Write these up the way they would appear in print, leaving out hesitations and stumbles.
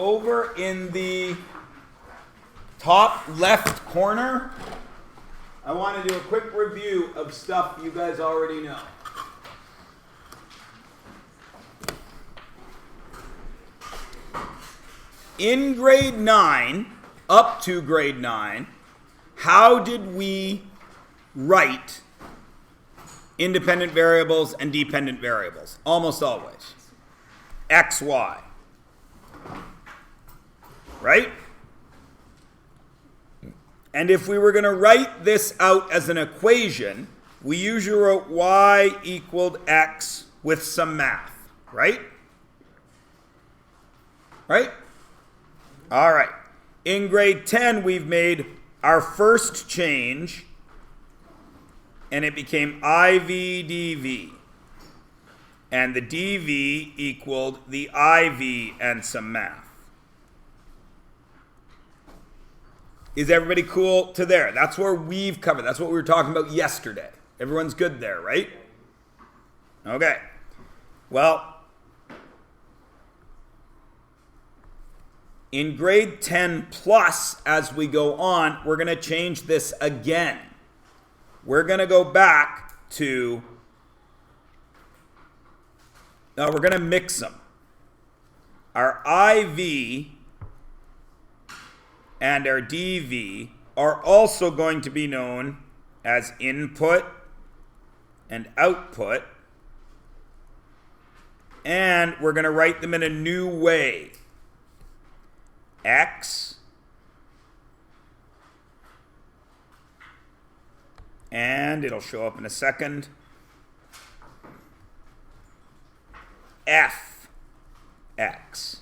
over in the top left corner, I want to do a quick review of stuff you guys already know. In grade 9, up to grade 9, how did we write independent variables and dependent variables? Almost always. X, Y. Right? And if we were going to write this out as an equation, we usually wrote y equaled x with some math. Right? Right? All right. In grade 10, we've made our first change, and it became IV dV. And the dV equaled the IV and some math. Is everybody cool to there? That's where we've covered. That's what we were talking about yesterday. Everyone's good there, right? Okay. Well, in grade 10 plus, as we go on, we're going to change this again. We're going to go back to, we're going to mix them. Our IV and our dV are also going to be known as input and output. And we're going to write them in a new way. X and it'll show up in a second. Fx.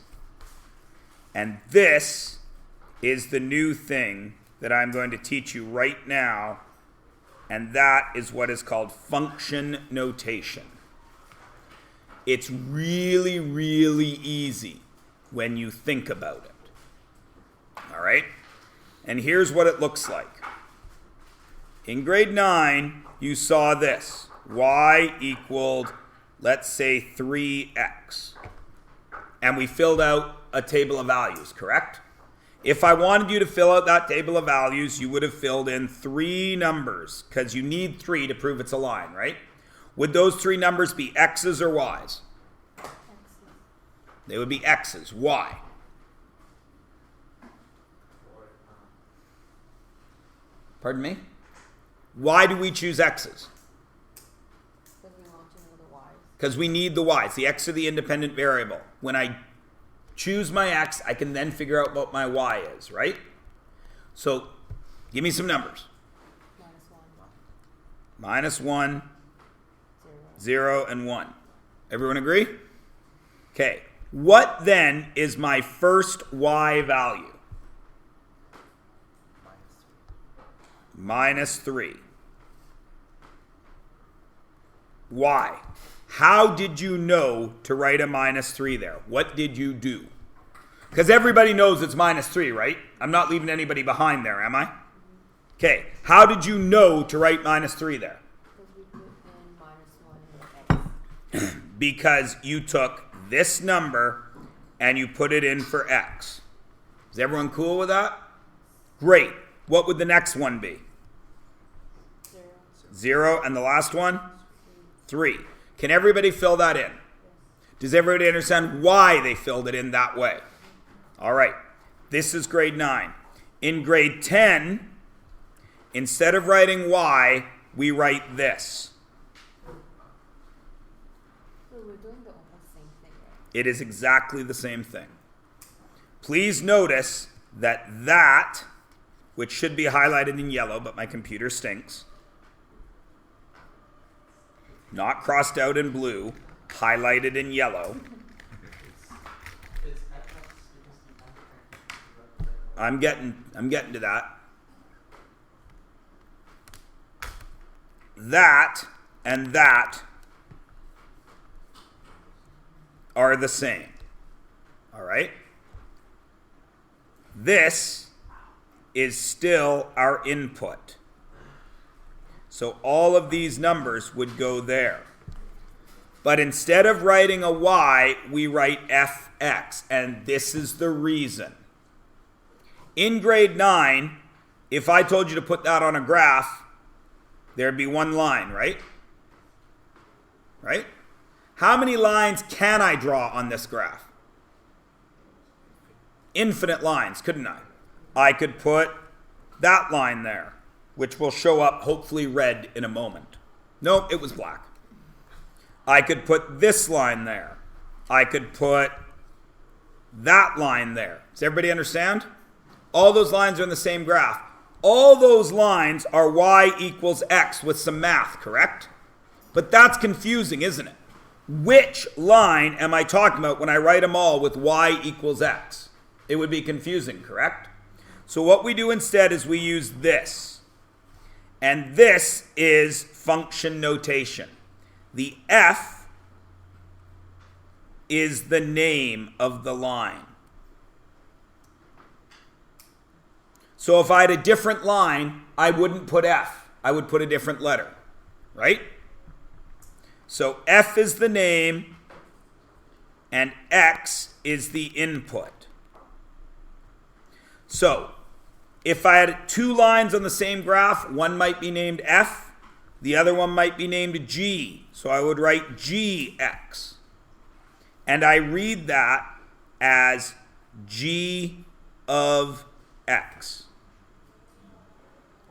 And this is the new thing that I'm going to teach you right now, and that is what is called function notation. It's really, really easy when you think about it. All right? And here's what it looks like. In grade 9, you saw this. Y equaled, let's say, 3x. And we filled out a table of values, correct? If I wanted you to fill out that table of values, you would have filled in 3 numbers, because you need 3 to prove it's a line, right? Would those 3 numbers be x's or y's? X's. They would be x's. Why? Pardon me? Why do we choose x's? Because we want to know the y's. Because we need the y's. The x are the independent variable. When I choose my x, I can then figure out what my y is, right? So, give me some numbers. Minus 1. -1, 0, and 1. Everyone agree? Okay. What then is my first y value? -3. Why? How did you know to write a -3 there? What did you do? Because everybody knows it's -3, right? I'm not leaving anybody behind there, am I? Okay. How did you know to write -3 there? Because we put in -1 in x. Because you took this number and you put it in for x. Is everyone cool with that? Great. What would the next one be? 0, and the last one? 3. Can everybody fill that in? Does everybody understand why they filled it in that way? All right. This is grade 9. In grade 10, instead of writing y, we write this. So we're doing the almost same thing, right? It is exactly the same thing. Please notice that, which should be highlighted in yellow, but my computer stinks, not crossed out in blue, highlighted in yellow. I'm getting to that. That and that are the same. All right? This is still our input. So all of these numbers would go there. But instead of writing a y, we write fx. And this is the reason. In grade 9, if I told you to put that on a graph, there'd be one line, right? Right? How many lines can I draw on this graph? Infinite lines, couldn't I? I could put that line there, which will show up hopefully red in a moment. No, it was black. I could put this line there. I could put that line there. Does everybody understand? All those lines are in the same graph. All those lines are y equals x with some math, correct? But that's confusing, isn't it? Which line am I talking about when I write them all with y equals x? It would be confusing, correct? So what we do instead is we use this. And this is function notation. The f is the name of the line. So if I had a different line, I wouldn't put f. I would put a different letter, right? So f is the name, and x is the input. So if I had two lines on the same graph, one might be named f, the other one might be named g. So I would write gx. And I read that as g of x,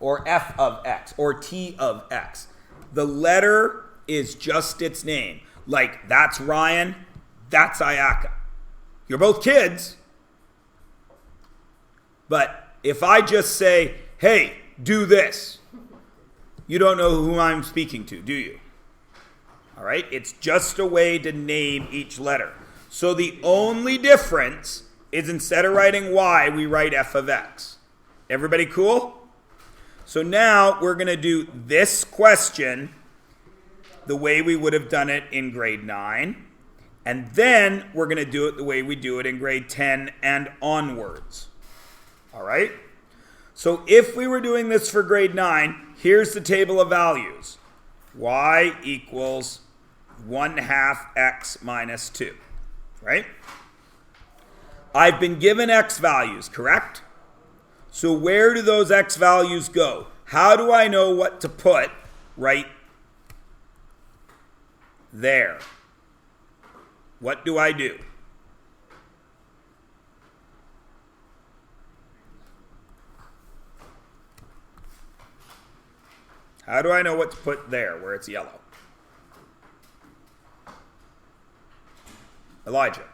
or f of x, or t of x. The letter is just its name. Like, that's Ryan, that's Ayaka. You're both kids. But if I just say, hey, do this, you don't know who I'm speaking to, do you? All right? It's just a way to name each letter. So the only difference is instead of writing y, we write f of x. Everybody cool? So now we're going to do this question the way we would have done it in grade 9. And then we're going to do it the way we do it in grade 10 and onwards. All right? So if we were doing this for grade 9, here's the table of values. Y equals 1/2 x minus 2. Right? I've been given x values, correct? So where do those x values go? How do I know what to put right there? What do I do? How do I know what to put there where it's yellow? Elijah.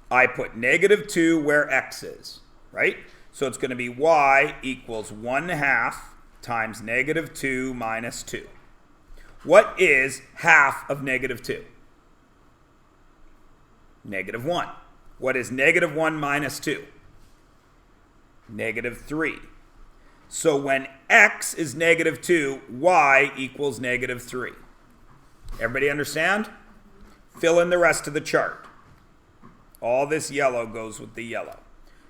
I put -2 where x is, right? So it's going to be y equals 1/2 times -2 minus 2. What is half of -2? -1. What is -1 minus 2? -3. So when x is -2, y equals -3. Everybody understand? Fill in the rest of the chart. All this yellow goes with the yellow.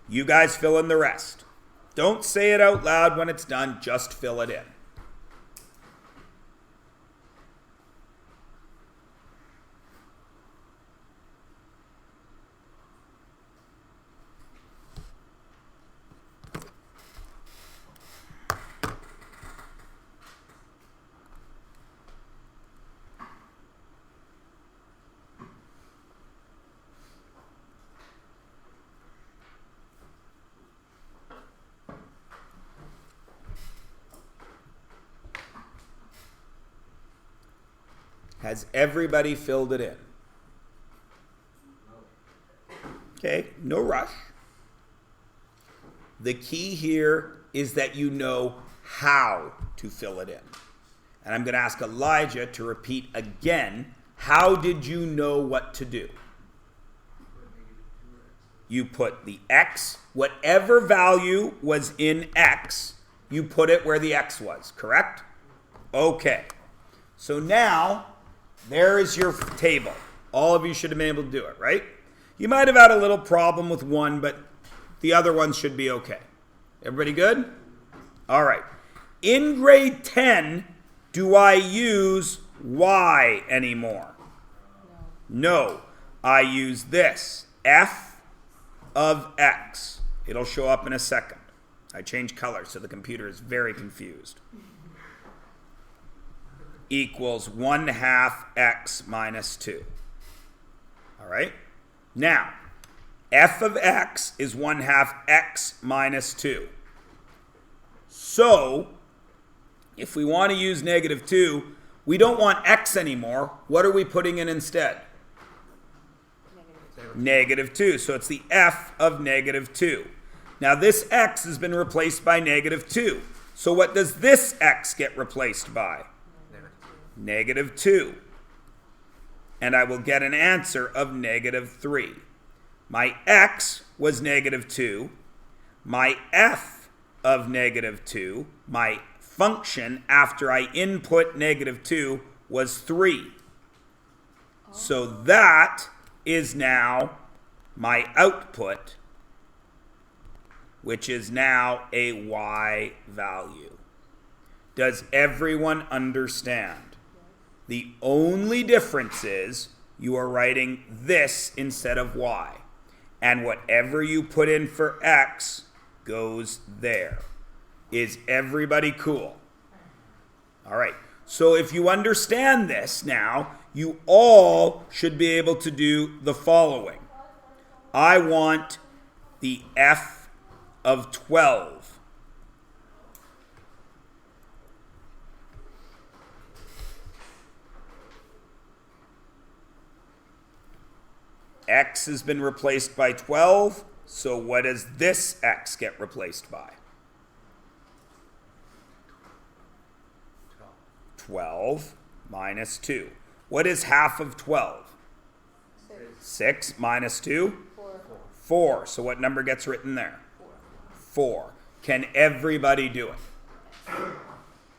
You guys fill in the rest. Don't say it out loud when it's done, just fill it in. Has everybody filled it in? Okay, no rush. The key here is that you know how to fill it in. And I'm going to ask Elijah to repeat again, how did you know what to do? You put the x, whatever value was in x, you put it where the x was, correct? Okay. So now, there is your table. All of you should have been able to do it, right? You might have had a little problem with one, but the other ones should be okay. Everybody good? All right. In grade 10, do I use y anymore. No. I use this. F of x. It'll show up in a second. I change color so the computer is very confused. Equals 1/2 x minus 2. All right? Now, f of x is 1/2 x minus 2. So, if we want to use negative 2, we don't want x anymore. What are we putting in instead? Negative 2. So it's the f of negative 2. Now this x has been replaced by negative 2. So what does this x get replaced by? Negative 2. And I will get an answer of negative 3. My x was negative 2. My f of negative 2, my function after I input negative 2 was 3. So that is now my output, which is now a y value. Does everyone understand? The only difference is you are writing this instead of y. And whatever you put in for x goes there. Is everybody cool? All right. So if you understand this now, you all should be able to do the following. I want the f of 12. X has been replaced by 12, so what does this x get replaced by? 12 minus 2. What is half of 12? 6 minus 2? 4. So what number gets written there? 4. Can everybody do it?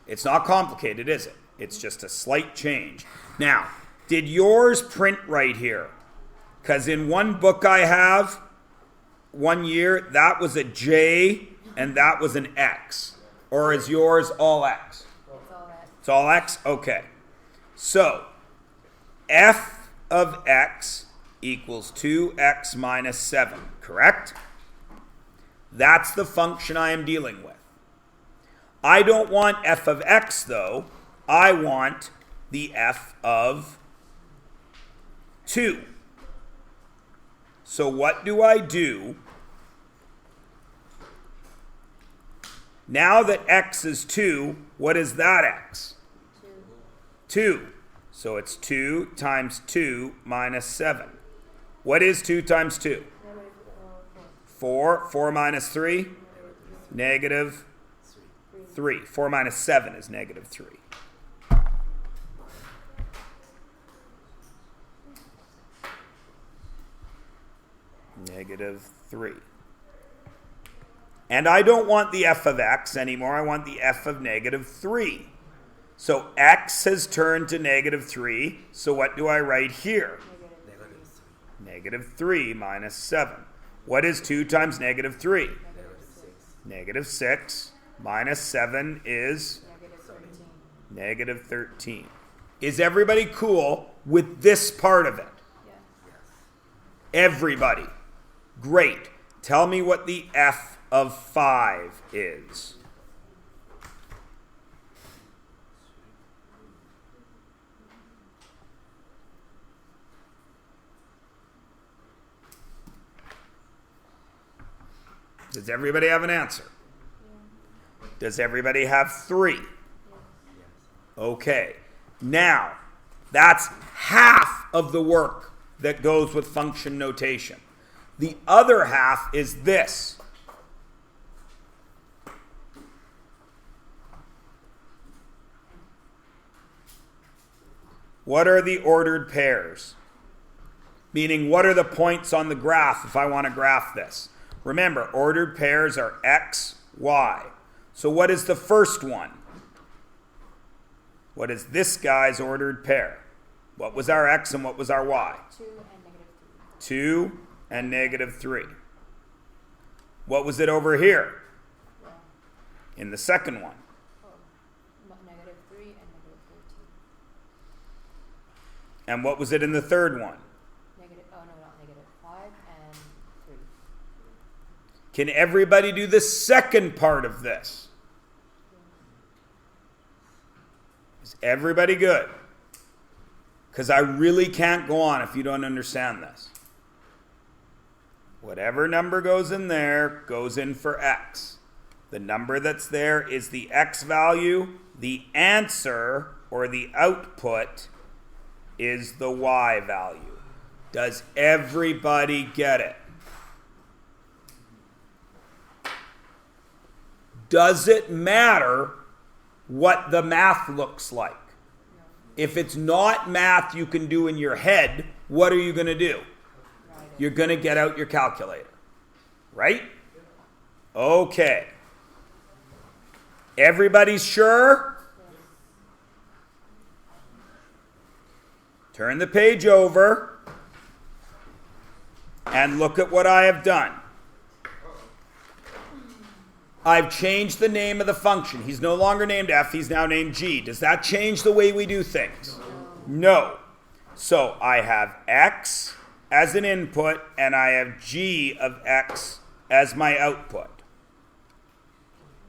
It's not complicated, is it? It's just a slight change. Now, did yours print right here? Because in one book I have, one year, that was a J and that was an X. Or is yours all X? It's all X? Okay. So, f of x equals 2x minus 7, correct? That's the function I am dealing with. I don't want f of x, though. I want the f of 2. So what do I do? Now that x is 2, what is that x? 2. So it's 2 times 2 minus 7. What is 2 times 2? 4. 4 minus 3? Negative 3. 4 minus 7 is negative 3. Negative 3. And I don't want the f of x anymore. I want the f of negative 3. So x has turned to negative 3. So what do I write here? Negative 3 minus 7. What is 2 times negative 3? Negative 6 minus 7 is negative 13. Is everybody cool with this part of it? Everybody. Great. Tell me what the f of 5 is. Does everybody have an answer? Does everybody have 3? Okay. Now, that's half of the work that goes with function notation. The other half is this. What are the ordered pairs? Meaning, what are the points on the graph if I want to graph this? Remember, ordered pairs are x, y. So what is the first one? What is this guy's ordered pair? What was our x and what was our y? 2 and negative 3. What was it over here? In the second one? Negative 3 and negative 13. And what was it in the third one? Negative, oh no, not negative. 5 and 3. Can everybody do the second part of this? Is everybody good? Because I really can't go on if you don't understand this. Whatever number goes in there goes in for x. The number that's there is the x value. The answer, or the output, is the y value. Does everybody get it? Does it matter what the math looks like? If it's not math you can do in your head, what are you going to do? You're going to get out your calculator. Right? Okay. Everybody's sure? Turn the page over and look at what I have done. I've changed the name of the function. He's no longer named f, he's now named g. Does that change the way we do things? No. So I have x as an input and I have g of x as my output.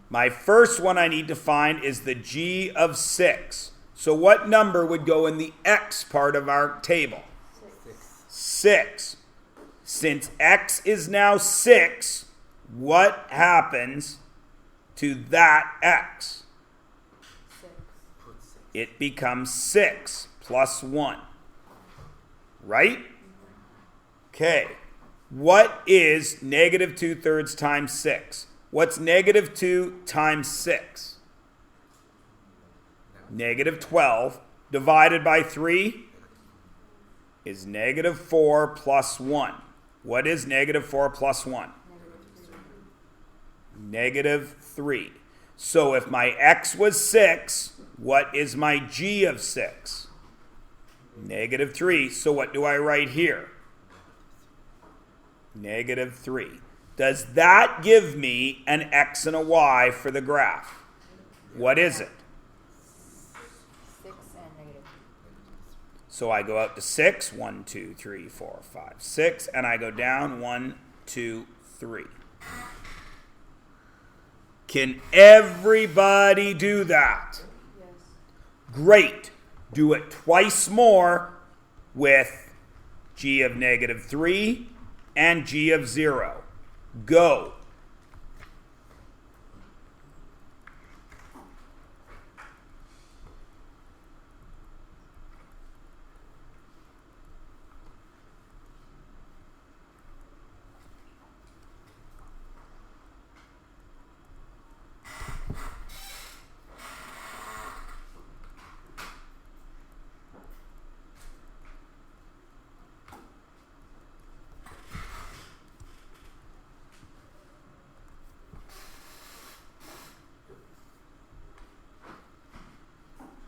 My first one I need to find is the g of 6. So what number would go in the x part of our table? 6. Since x is now 6, what happens to that x? 6. It becomes 6 plus 1. Right? Okay. What is negative 2/3 times 6? What's negative 2 times 6? Negative 12 divided by 3 is negative 4 plus 1. What is negative 4 plus 1? Negative 3. So if my x was 6, what is my g of 6? Negative 3. So what do I write here? Negative 3. Does that give me an x and a y for the graph? What is it? 6 and negative. So I go out to 6, 1, 2, 3, 4, 5, 6, and I go down 1, 2, 3. Can everybody do that? Yes. Great. Do it twice more with g of negative 3 and g of 0. Go.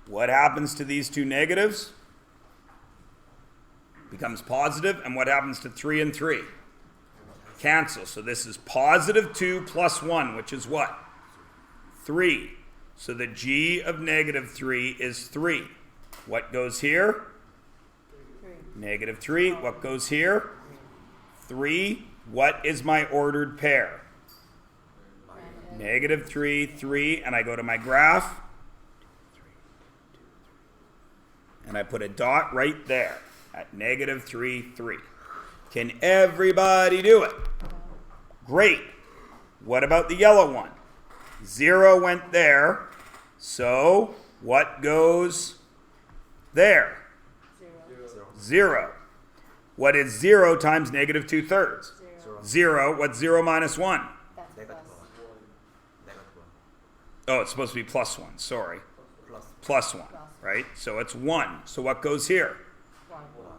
What happens to these two negatives? Becomes positive. And what happens to 3 and 3? Cancel. So this is positive 2 plus 1, which is what? 3. So the g of negative 3 is 3. What goes here? 3. Negative 3. What goes here? 3. What is my ordered pair? Negative 3, 3. And I go to my graph. And I put a dot right there at negative 3, 3. Can everybody do it? Great. What about the yellow one? 0 went there. So what goes there? 0. What is 0 times negative 2/3? 0. What's 0 minus 1? That's plus. Oh, it's supposed to be plus 1. Sorry. Plus 1. Right? So it's 1. So what goes here?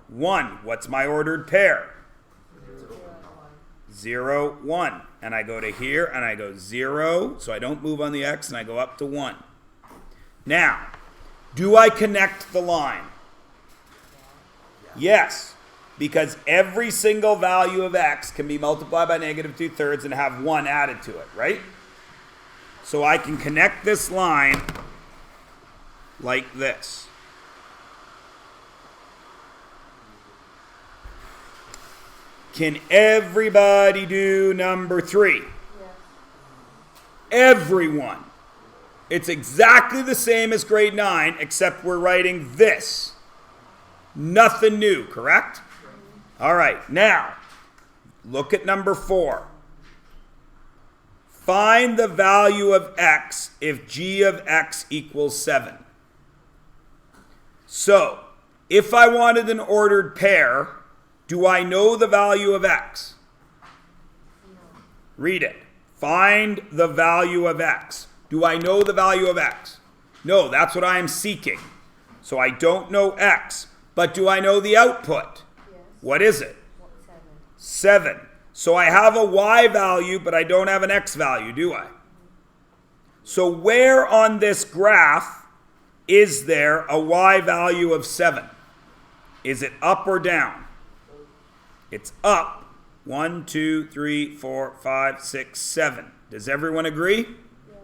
1. What's my ordered pair? 0, 1. And I go to here and I go 0. So I don't move on the x and I go up to 1. Now, do I connect the line? Yes. Because every single value of x can be multiplied by negative 2/3 and have 1 added to it, right? So I can connect this line like this. Can everybody do number 3? Yes. Everyone. It's exactly the same as grade 9, except we're writing this. Nothing new, correct? All right, now, look at number 4. Find the value of x if g of x equals 7. So, if I wanted an ordered pair, do I know the value of x? No. Read it. Find the value of x. Do I know the value of x? No, that's what I am seeking. So I don't know x. But do I know the output? Yes. What is it? 7. 7. So I have a y value, but I don't have an x value, do I? So where on this graph is there a y value of 7? Is it up or down? It's up. 1, 2, 3, 4, 5, 6, 7. Does everyone agree? Yes.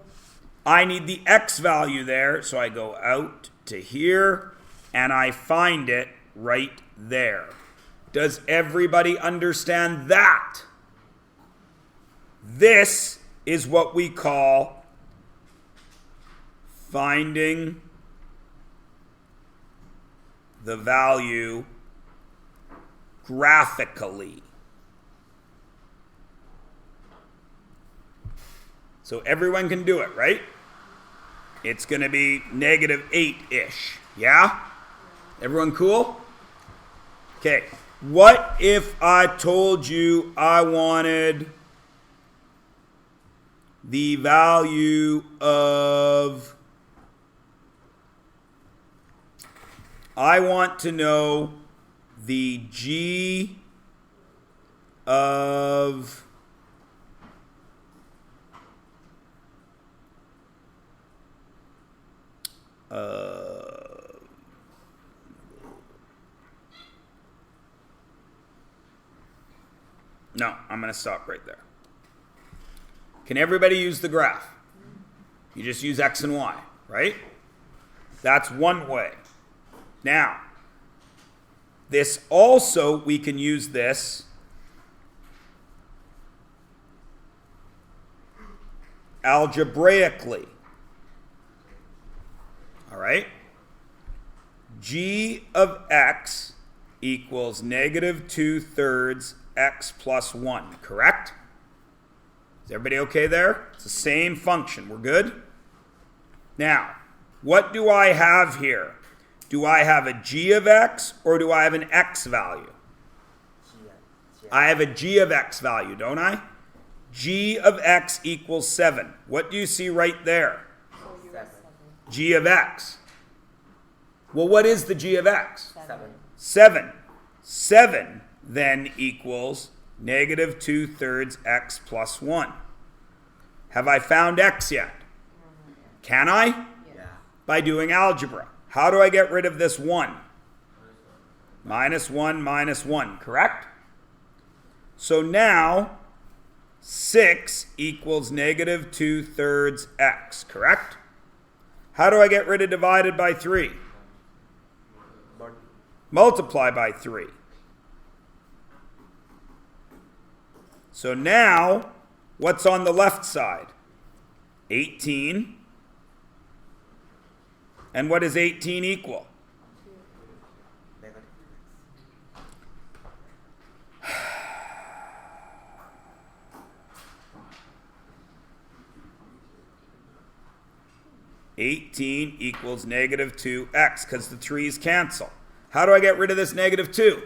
I need the x value there, so I go out to here, and I find it right there. Does everybody understand that? This is what we call finding the value graphically. So everyone can do it, right? It's going to be negative 8-ish. Yeah? Everyone cool? Okay. What if I told you I wanted the value of... I want to know the g of... No, I'm going to stop right there. Can everybody use the graph? You just use x and y, right? That's one way. Now, this also, we can use this algebraically. All right? G of x equals negative 2/3 x plus 1, correct? Is everybody okay there? It's the same function. We're good? Now, what do I have here? Do I have a g of x or do I have an x value? I have a g of x value, don't I? G of x equals 7. What do you see right there? So you're 7. G of x. Well, what is the g of x? 7. 7. 7 then equals negative 2/3 x plus 1. Have I found x yet? Can I? Yeah. By doing algebra. How do I get rid of this 1? Minus 1 minus 1, correct? So now 6 equals negative 2/3 x, correct? How do I get rid of divided by 3? Multiply by 3. So now, what's on the left side? 18. And what does 18 equal? 18 equals negative 2x, because the 3's cancel. How do I get rid of this negative 2?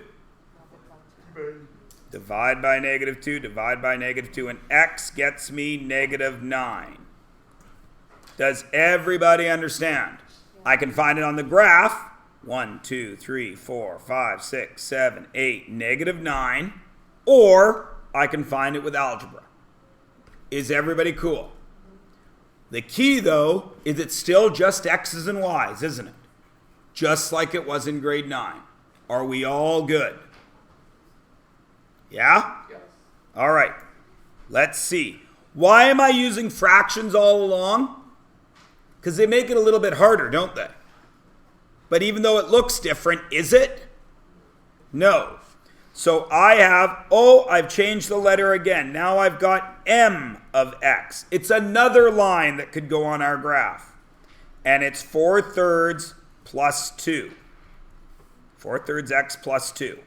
Divide by negative 2, divide by negative 2, and x gets me negative 9. Does everybody understand? I can find it on the graph. 1, 2, 3, 4, 5, 6, 7, 8, negative 9. Or I can find it with algebra. Is everybody cool? The key, though, is it's still just x's and y's, isn't it? Just like it was in grade 9. Are we all good? Yeah? Yes. All right. Let's see. Why am I using fractions all along? Because they make it a little bit harder, don't they? But even though it looks different, is it? No. So I have, I've changed the letter again. Now I've got m of x. It's another line that could go on our graph. And it's 4/3 plus 2. 4/3 x plus 2.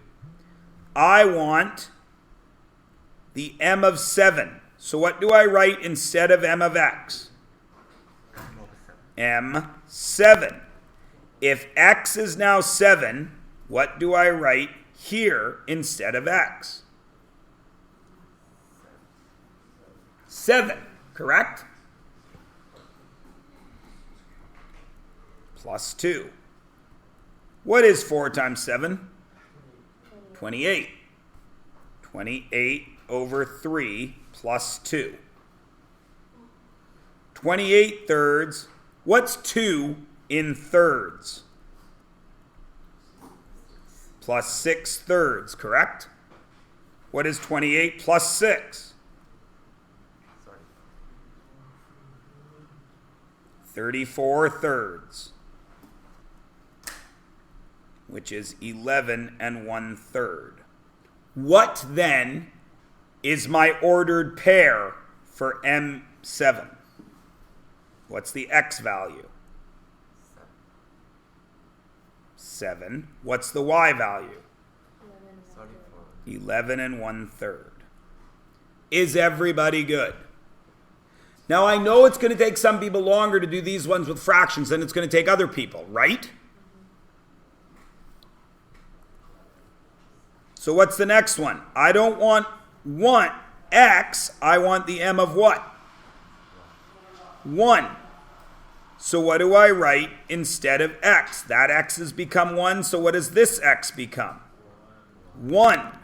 I want the m of 7. So what do I write instead of m of x? m7. If x is now 7, what do I write here instead of x? 7, correct? Plus 2. What is 4 times 7? 28. 28 over 3 plus 2. 28/3. What's 2 in thirds? Plus 6/3, correct? What is 28 plus 6? 34/3, which is 11 1/3. What then is my ordered pair for M7? What's the x value? 7. What's the y value? 11 1/3. Is everybody good? Now I know it's going to take some people longer to do these ones with fractions than it's going to take other people, right? So what's the next one? I don't want x, I want the m of what? 1. So what do I write instead of x? That x has become 1, so what does this x become? 1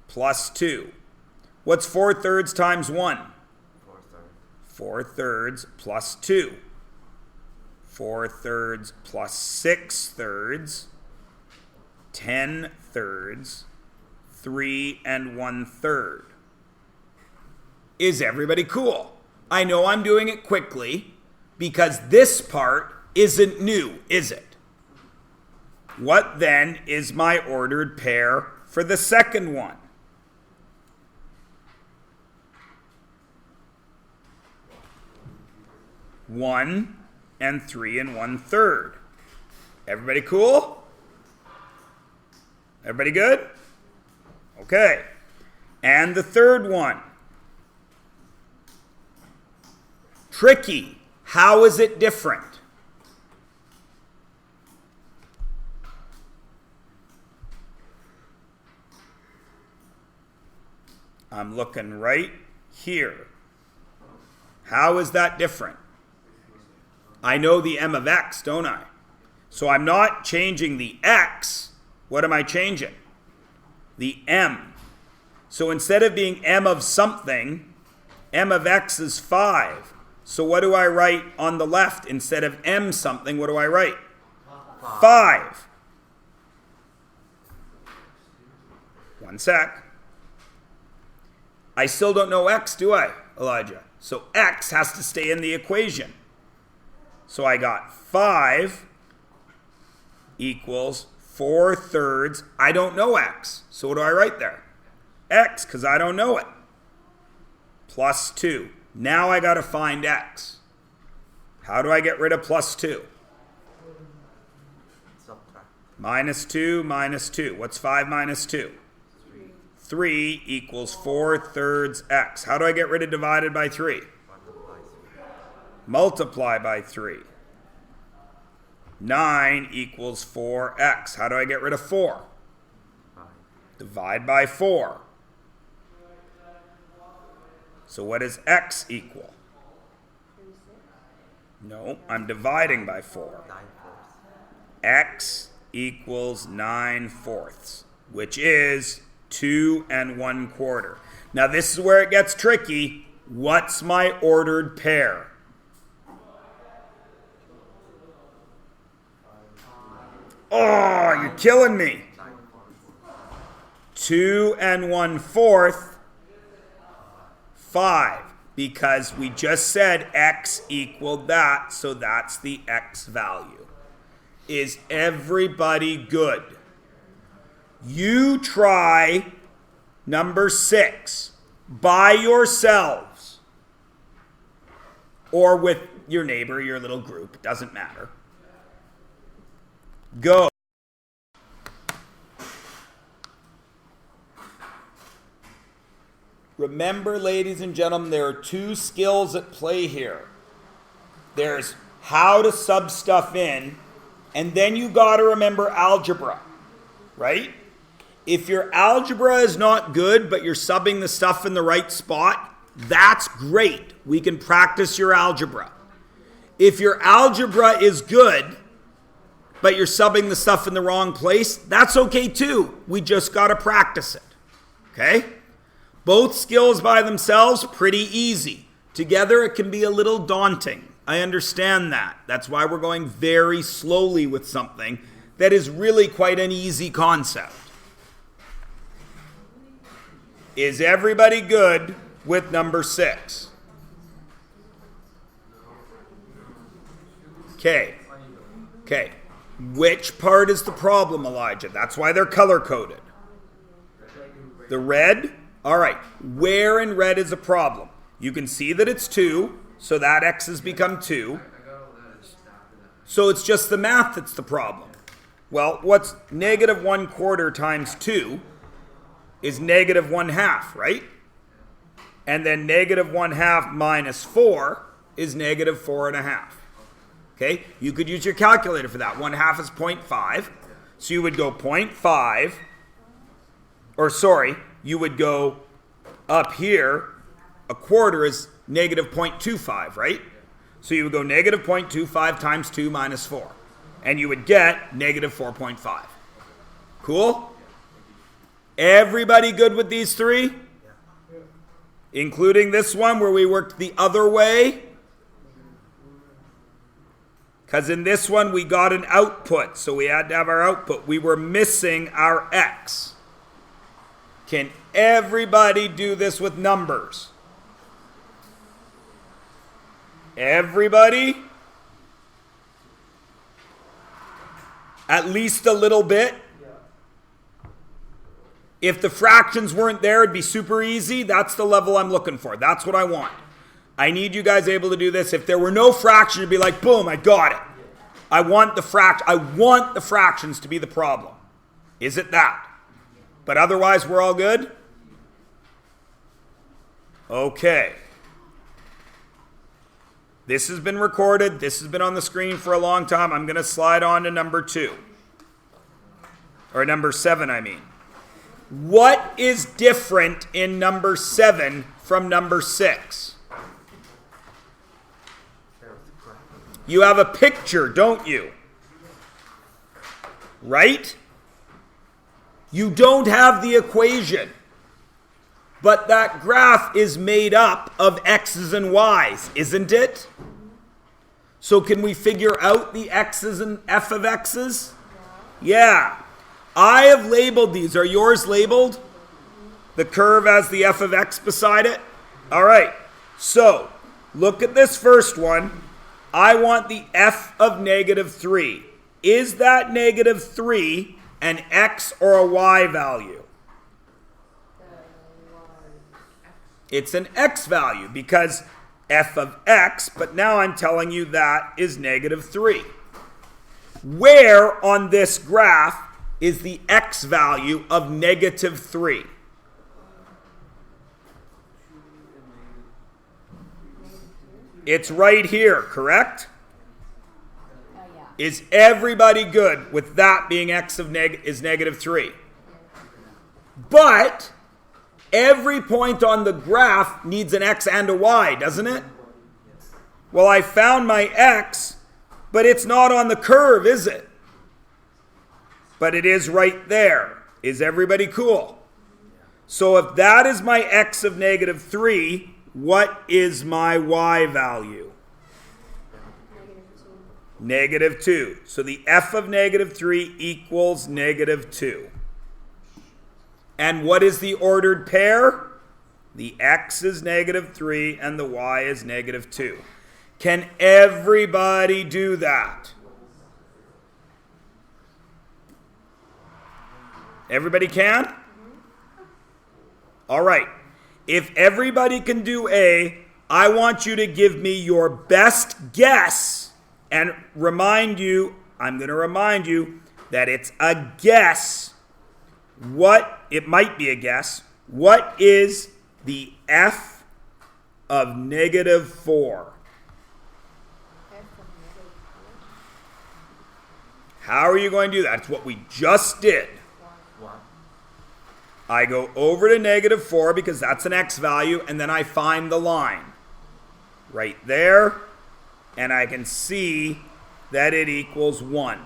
plus 2. What's 4/3 times 1? 4/3 plus 2. 4/3 plus 6/3. 10/3. 3 1/3. Is everybody cool? I know I'm doing it quickly because this part isn't new, is it? What then is my ordered pair for the second one? One and 3 1/3. Everybody cool? Everybody good? Okay. And the third one. Tricky. How is it different? I'm looking right here. How is that different? I know the m of x, don't I? So I'm not changing the x. What am I changing? The m. So instead of being m of something, m of x is 5. So what do I write on the left? Instead of m something, what do I write? 5. One sec. I still don't know x, do I, Elijah? So x has to stay in the equation. So I got 5 equals 4/3. I don't know x. So what do I write there? X, because I don't know it. Plus 2. Now I got to find x. How do I get rid of plus 2? Minus 2 minus 2. What's 5 minus 2? 3 equals 4/3 x. How do I get rid of divided by 3? Multiply by 3. 9 equals 4x. How do I get rid of 4? Divide by 4. So what does x equal? No, I'm dividing by 4. X equals 9/4, which is 2 1/4. Now this is where it gets tricky. What's my ordered pair? Oh, you're killing me. 2 1/4, 5. Because we just said x equaled that, so that's the x value. Is everybody good? You try number 6 by yourselves or with your neighbor, your little group. It doesn't matter. Go. Remember, ladies and gentlemen, there are 2 skills at play here. There's how to sub stuff in, and then you got to remember algebra, right? If your algebra is not good, but you're subbing the stuff in the right spot, that's great. We can practice your algebra. If your algebra is good, but you're subbing the stuff in the wrong place, that's okay too. We just got to practice it, okay? Both skills by themselves, pretty easy. Together, it can be a little daunting. I understand that. That's why we're going very slowly with something that is really quite an easy concept. Is everybody good with number 6? Okay. Which part is the problem, Elijah? That's why they're color-coded. The red? All right. Where in red is a problem? You can see that it's 2, so that x has become 2. So it's just the math that's the problem. Well, what's negative 1/4 times 2 is negative 1/2, right? And then negative 1/2 minus 4 is negative 4.5. Okay? You could use your calculator for that. 1/2 is 0.5. So you would go 0.5, you would go up here, a quarter is negative 0.25, right? So you would go negative 0.25 times 2 minus 4. And you would get negative 4.5. Cool? Everybody good with these 3? Including this one where we worked the other way? Because in this one we got an output, so we had to have our output. We were missing our x. Can everybody do this with numbers? Everybody? At least a little bit? If the fractions weren't there, it'd be super easy. That's the level I'm looking for. That's what I want. I need you guys able to do this. If there were no fraction, it'd be like, boom, I got it. I want the fractions to be the problem. Is it that? But otherwise, we're all good? Okay. This has been recorded. This has been on the screen for a long time. I'm going to slide on to number 2. Or number 7, I mean. What is different in number 7 from number 6? You have a picture, don't you? Right? You don't have the equation. But that graph is made up of x's and y's, isn't it? So can we figure out the x's and f of x's? Yeah. I have labeled these. Are yours labeled? The curve has the f of x beside it? All right. So, look at this first one. I want the f of negative 3. Is that negative 3 an x or a y value? It's an x value because f of x, but now I'm telling you that is negative 3. Where on this graph is the x value of negative 3? It's right here, correct? Yeah. Is everybody good with that being x of is negative 3? But every point on the graph needs an x and a y, doesn't it? Well, I found my x, but it's not on the curve, is it? But it is right there. Is everybody cool? So if that is my x of negative 3, what is my y value? Negative 2. So the f of negative 3 equals negative 2. And what is the ordered pair? The x is negative 3 and the y is negative 2. Can everybody do that? Everybody can? All right. If everybody can do A, I want you to give me your best guess and I'm going to remind you that it's a guess. It might be a guess. What is the f of negative 4? How are you going to do that? It's what we just did. I go over to negative 4 because that's an x value, and then I find the line right there, and I can see that it equals 1,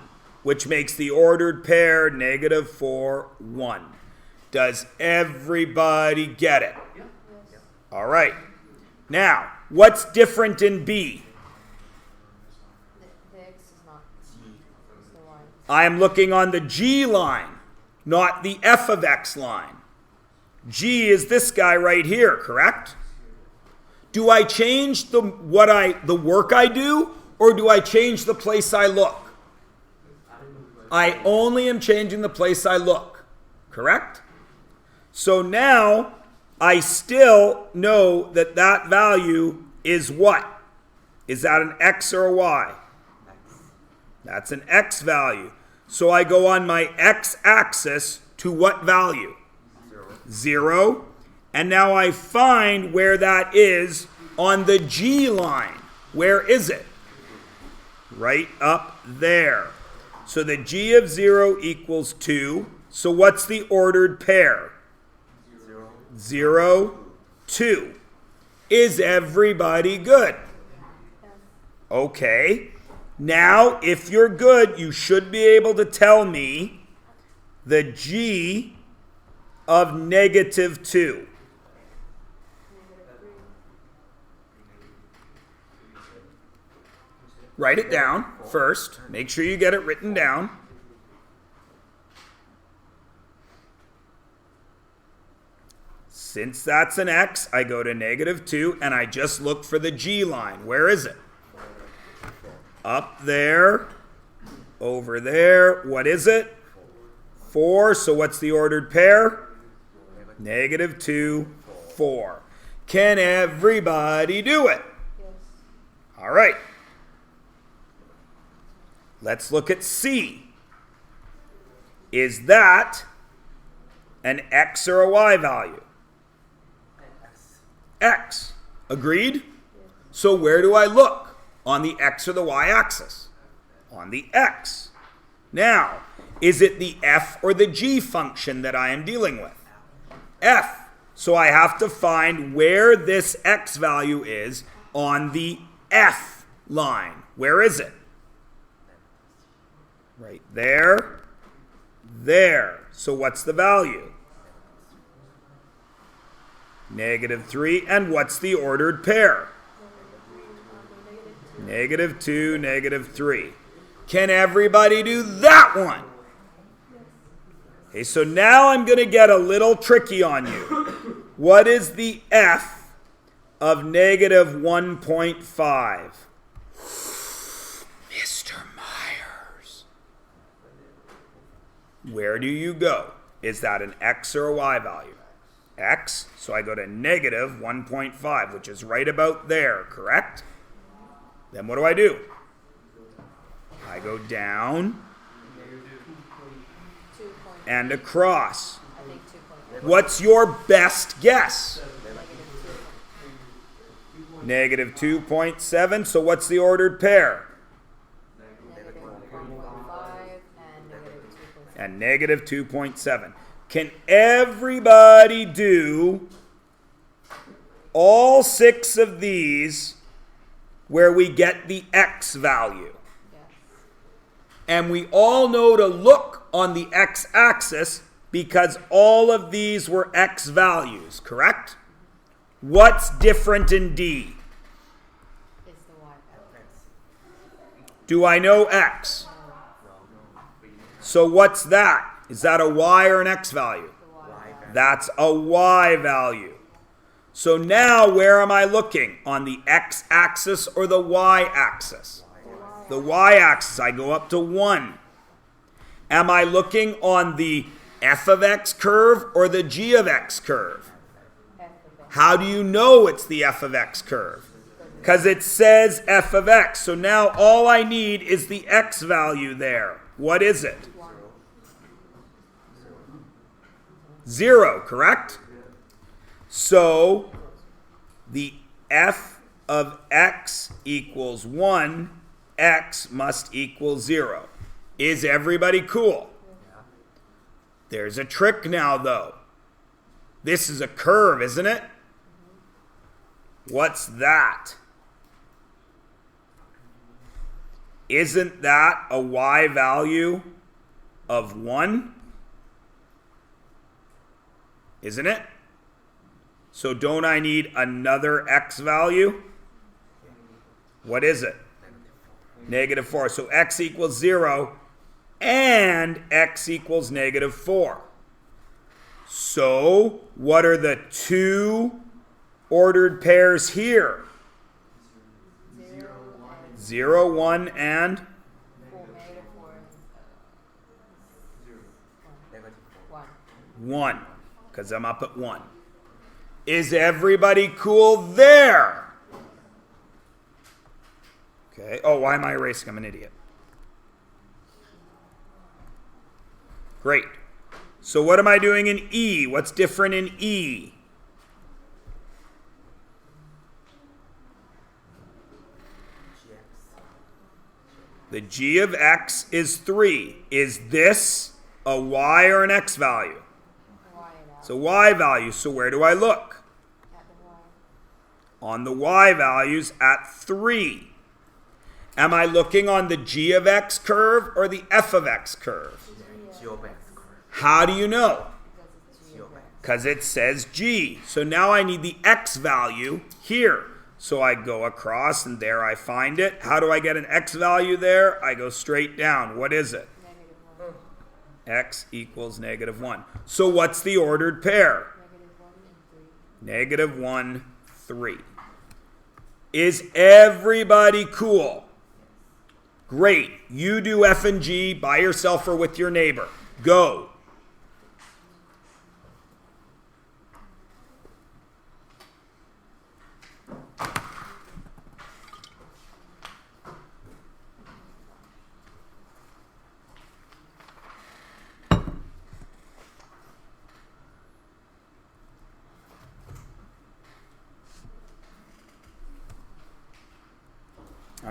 which makes the ordered pair negative 4, 1. Does everybody get it? Yep. All right. Now, what's different in B? The X is not. It's the Y. I am looking on the G line, not the f of x line. G is this guy right here, correct? Do I change the work I do, or do I change the place I look? I only am changing the place I look, correct? So now I still know that that value is what? Is that an x or a y? That's an x value. So I go on my x-axis to what value? 0. And now I find where that is on the G line. Where is it? Right up there. So the G of 0 equals 2. So what's the ordered pair? 0, 2. Is everybody good? Okay. Now, if you're good, you should be able to tell me the G of negative 2. Write it down first. Make sure you get it written down. Since that's an x, I go to negative 2, and I just look for the G line. Where is it? Up there. Over there. What is it? 4. So what's the ordered pair? Negative 2, 4. Can everybody do it? Yes. All right. Let's look at C. Is that an x or a y value? X. Agreed? So where do I look? On the x or the y axis? On the x. Now, is it the f or the g function that I am dealing with? F. So I have to find where this x value is on the f line. Where is it? Right there. There. So what's the value? Negative 3. And what's the ordered pair? Negative 2, negative 3. Can everybody do that one? Okay, so now I'm going to get a little tricky on you. What is the f of negative 1.5? Mr. Myers. Where do you go? Is that an x or a y value? X. So I go to negative 1.5, which is right about there, correct? Then what do? I go down and across. I think 2.1. What's your best guess? Negative 2.7. So what's the ordered pair? Negative 1.5 and And negative 2.7. Can everybody do all 6 of these where we get the x value? Yes. And we all know to look on the x-axis because all of these were x values, correct? What's different in D? It's the Y value. Do I know x? So what's that? Is that a y or an x value? The Y value. That's a y value. So now where am I looking? On the x-axis or the y-axis? The y-axis. I go up to 1. Am I looking on the f of x curve or the g of x curve? F of X. How do you know it's the f of x curve? Because it says f of x. So now all I need is the x value there. What is it? 1. 0, correct? So the f of x equals 1, x must equal 0. Is everybody cool? There's a trick now, though. This is a curve, isn't it? What's that? Isn't that a y value of 1? Isn't it? So don't I need another x value? What is it? Negative 4. So x equals 0 and x equals negative 4. So what are the two ordered pairs here? 0, 1, and 4. Negative 4 is 1. 1, because I'm up at 1. Is everybody cool there? Okay. Oh, why am I erasing? I'm an idiot. Great. So what am I doing in E? What's different in E? The g of x is 3. Is this a y or an x value? Y and It's a y value. So where do I look? at the Y. On the y values at 3. Am I looking on the g of x curve or the f of x curve? G of X. How do you know? Because it's G of X. Because it says g. So now I need the x value here. So I go across and there I find it. How do I get an x value there? I go straight down. What is it? Negative 1. X equals negative 1. So what's the ordered pair? Negative 1 and 3. Negative 1, 3. Is everybody cool? Great. You do F and G by yourself or with your neighbor. Go.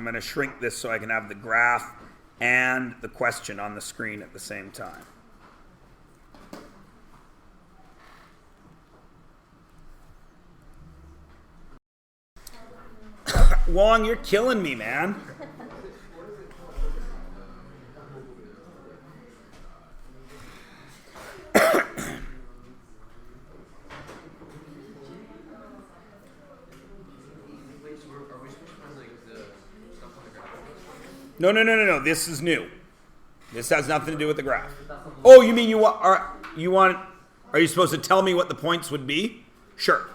I'm going to shrink this so I can have the graph and the question on the screen at the same time. Wong, you're killing me, man. No. This is new. This has nothing to do with the graph. Oh, you mean are you supposed to tell me what the points would be? Sure.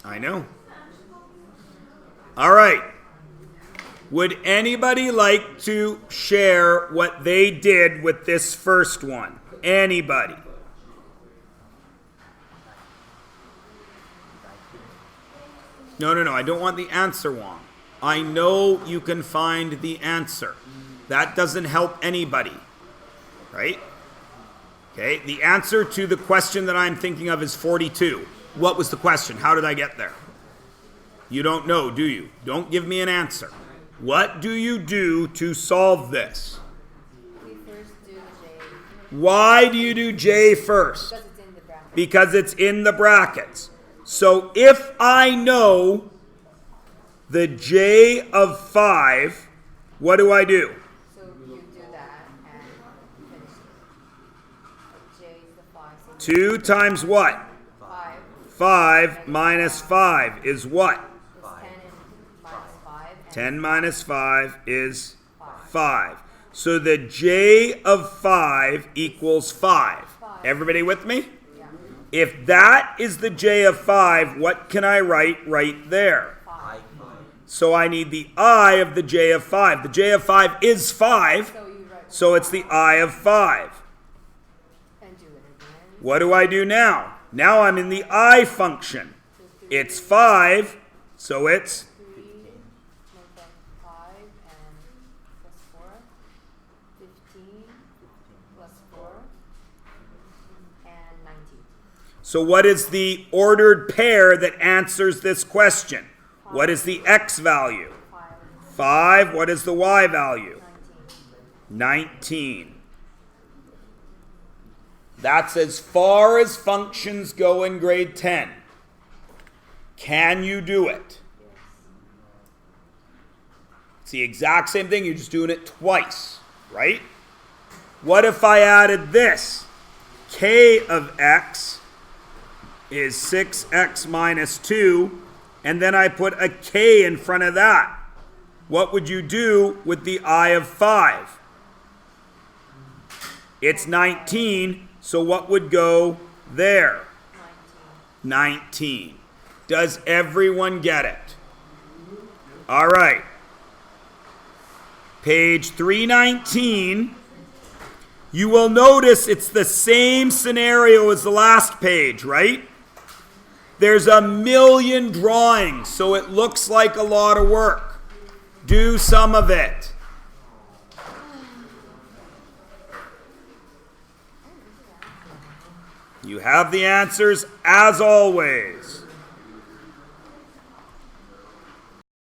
I know. All right. Would anybody like to share what they did with this first one? Anybody? No. I don't want the answer, Wong. I know you can find the answer. That doesn't help anybody. Right? Okay. The answer to the question that I'm thinking of is 42. What was the question? How did I get there? You don't know, do you? Don't give me an answer. What do you do to solve this? We first do J. Why do you do J first? Because it's in the bracket. Because it's in the brackets. So if I know the J of 5, what do I do? So you do that and finish it. J is the 5. So 2 times what? 5 5 minus 5 is what? is 10 and minus 5. And 10 minus 5 is 5. So the J of 5 equals 5. Everybody with me? Yeah. If that is the j of 5, what can I write right there? 5. So I need the I of the j of 5. The j of 5 is 5, So you write so it's the I of 5. and do it again. What do I do now? Now I'm in the I function. It's 5, so it's 3, make that 5 and plus 4. 15 plus 4 and 19. so what is the ordered pair that answers this question? What is the x value? 5, 5. What is the y value? 19. 19. That's as far as functions go in grade 10. Can you do it? It's the exact same thing, you're just doing it twice, right? What if I added this? K of x is 6x minus 2, and then I put a k in front of that. What would you do with the I of 5? It's 19, so what would go there? 19. Does everyone get it? All right. Page 319. You will notice it's the same scenario as the last page, right? There's a million drawings, so it looks like a lot of work. Do some of it. You have the answers as always.